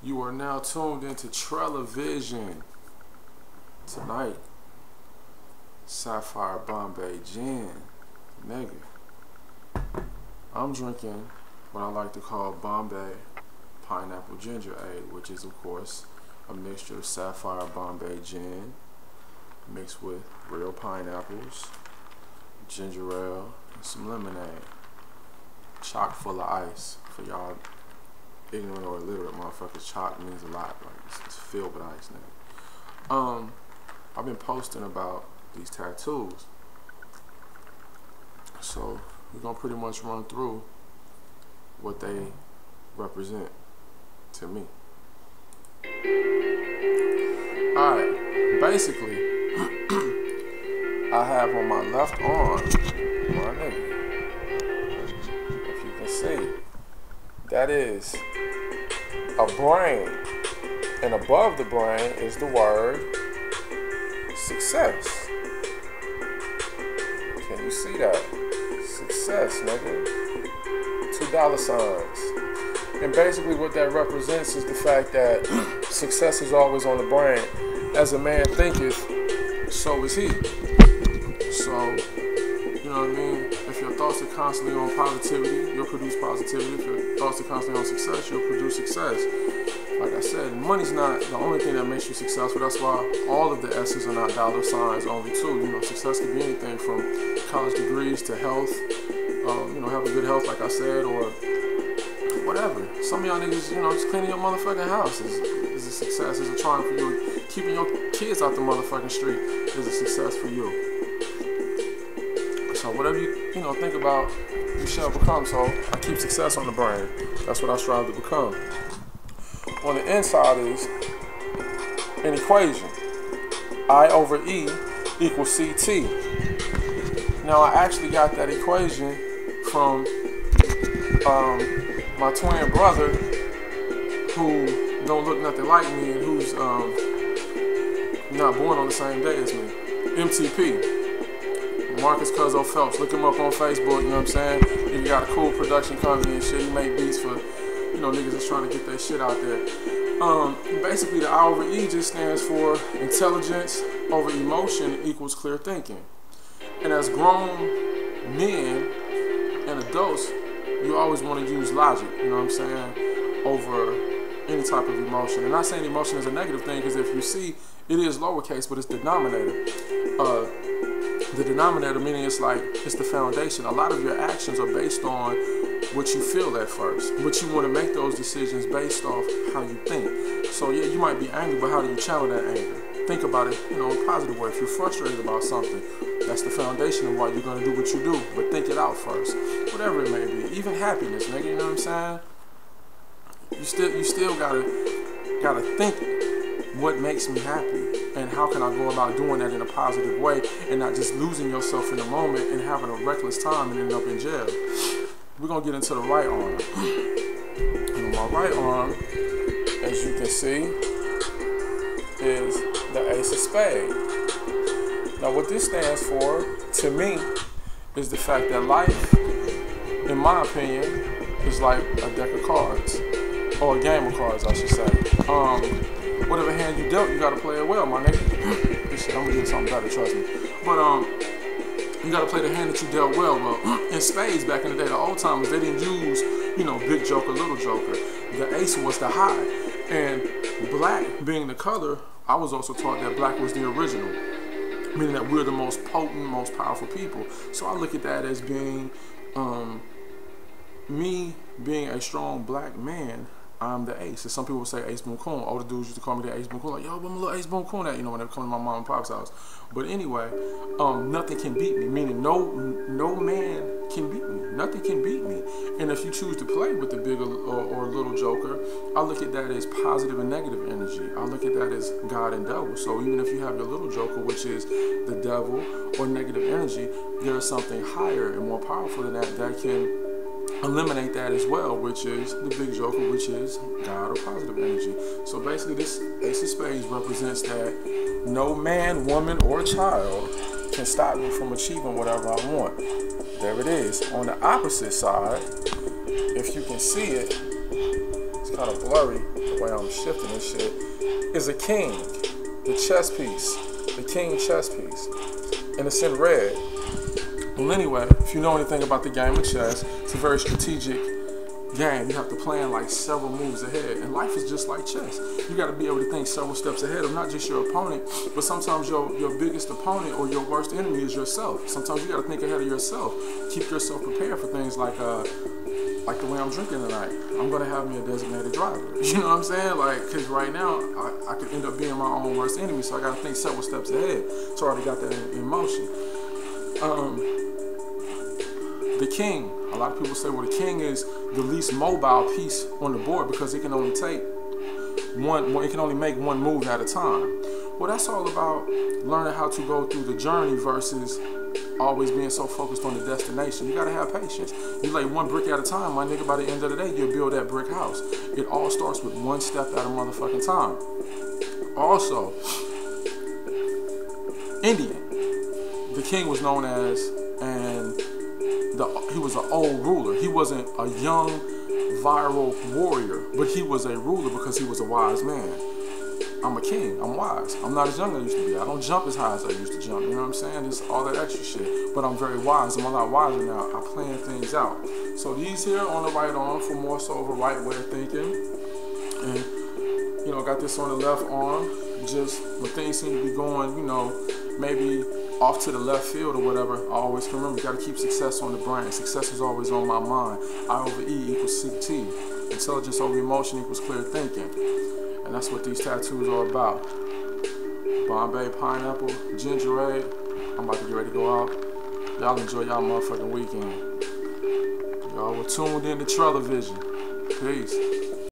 You are now tuned into Trellivision. Tonight, Sapphire Bombay Gin. Nigga, I'm drinking what I like to call Bombay Pineapple Ginger Ale, which is, of course, a mixture of Sapphire Bombay Gin mixed with real pineapples, ginger ale, and some lemonade. Chock full of ice. For y'all ignorant or illiterate motherfuckers, chock means a lot. Like it's filled with ice now. I've been posting about these tattoos, so we're gonna pretty much run through what they represent to me. Alright, basically, I have on my left arm, my nigga, if you can see, that is a brain, and above the brain is the word success. Can you see that? Success, nigga. $2 signs. And basically what that represents is the fact that success is always on the brain. As a man thinketh, so is he. So, you know what I mean? If your thoughts are constantly on positivity, you'll produce positivity. If your thoughts are constantly on success, you'll produce success. Like I said, money's not the only thing that makes you successful. That's why all of the S's are not dollar signs only too. You know, success could be anything from college degrees to health. You know, having good health, like I said, or whatever. Some of y'all niggas, you know, just cleaning your motherfucking house is a success. Is a triumph for you. Keeping your kids out the motherfucking street is a success for you. So whatever you know, think about, you shall become. So I keep success on the brain. That's what I strive to become. On the inside is an equation. I over E equals CT. Now I actually got that equation from my twin brother, who don't look nothing like me and who's not born on the same day as me. MTP. Marcus Cuzzo Phelps. Look him up on Facebook, you know what I'm saying? He got a cool production company and shit. He make beats for, you know, niggas that's trying to get their shit out there. Basically the I over E just stands for intelligence over emotion equals clear thinking. And as grown men and adults, you always want to use logic, you know what I'm saying, over any type of emotion. And not saying emotion is a negative thing, because if you see, it is lowercase, but it's the denominator. The denominator meaning it's like, it's the foundation. A lot of your actions are based on what you feel at first, but you want to make those decisions based off how you think. So yeah, you might be angry, but how do you channel that anger? Think about it, you know, in a positive way. If you're frustrated about something, that's the foundation of why you're gonna do what you do. But think it out first, whatever it may be. Even happiness, nigga. You know what I'm saying? You still gotta think what makes me happy, and how can I go about doing that in a positive way, and not just losing yourself in the moment and having a reckless time and ending up in jail. We're gonna get into the right arm. And on my right arm, as you can see, is the Ace of Spades. Now what this stands for, to me, is the fact that life, in my opinion, is like a deck of cards. Or a game of cards, I should say. Whatever hand you dealt, you gotta play it well, my nigga. This shit, I'm gonna get something better, trust me. But you gotta play the hand that you dealt well. Well, in spades back in the day, the old timers, they didn't use, you know, big joker, little joker. The ace was the high. And black being the color, I was also taught that black was the original, meaning that we're the most potent, most powerful people. So I look at that as being, me being a strong black man, I'm the ace. As some people say Ace Boon Coon. Older dudes used to call me the Ace Boon Coon. Like, yo, I'm a little Ace Boon Coon at, you know, when they come to my mom and pop's house. But anyway, nothing can beat me. Meaning no man can beat me. Nothing can beat me. And if you choose to play with the big or little joker, I look at that as positive and negative energy. I look at that as God and devil. So even if you have your little joker, which is the devil or negative energy, there is something higher and more powerful than that that can eliminate that as well, which is the big joker, which is God or positive energy. So basically this Ace of Spades represents that no man, woman, or child can stop me from achieving whatever I want. There it is. On the opposite side, if you can see it, it's kind of blurry the way I'm shifting this shit, is a king, the chess piece, the king chess piece, and it's in red. Well, anyway, if you know anything about the game of chess, it's a very strategic game. You have to plan like several moves ahead, and life is just like chess. You got to be able to think several steps ahead of not just your opponent, but sometimes your biggest opponent or your worst enemy is yourself. Sometimes you got to think ahead of yourself. Keep yourself prepared for things like the way I'm drinking tonight. I'm gonna have me a designated driver. You know what I'm saying? Like, cause right now I could end up being my own worst enemy, so I gotta think several steps ahead. So I already got that in motion. The king. A lot of people say, well, the king is the least mobile piece on the board because it can only take it can only make one move at a time. Well, that's all about learning how to go through the journey versus always being so focused on the destination. You gotta have patience. You lay one brick at a time, my nigga. By the end of the day, you'll build that brick house. It all starts with one step at a motherfucking time. Also, Indian. The king was known as, and he was an old ruler. He wasn't a young, viral warrior, but he was a ruler because he was a wise man. I'm a king. I'm wise. I'm not as young as I used to be. I don't jump as high as I used to jump. You know what I'm saying? It's all that extra shit. But I'm very wise. I'm a lot wiser now. I plan things out. So these here on the right arm for more so of a right way of thinking. And, you know, got this on the left arm. Just when things seem to be going, you know, maybe off to the left field or whatever, I always can remember, you got to keep success on the brain. Success is always on my mind. I over E equals CT. Intelligence over emotion equals clear thinking. And that's what these tattoos are about. Bombay pineapple, ginger ale. I'm about to get ready to go out. Y'all enjoy y'all motherfucking weekend. Y'all were tuned in to Trellivision. Peace.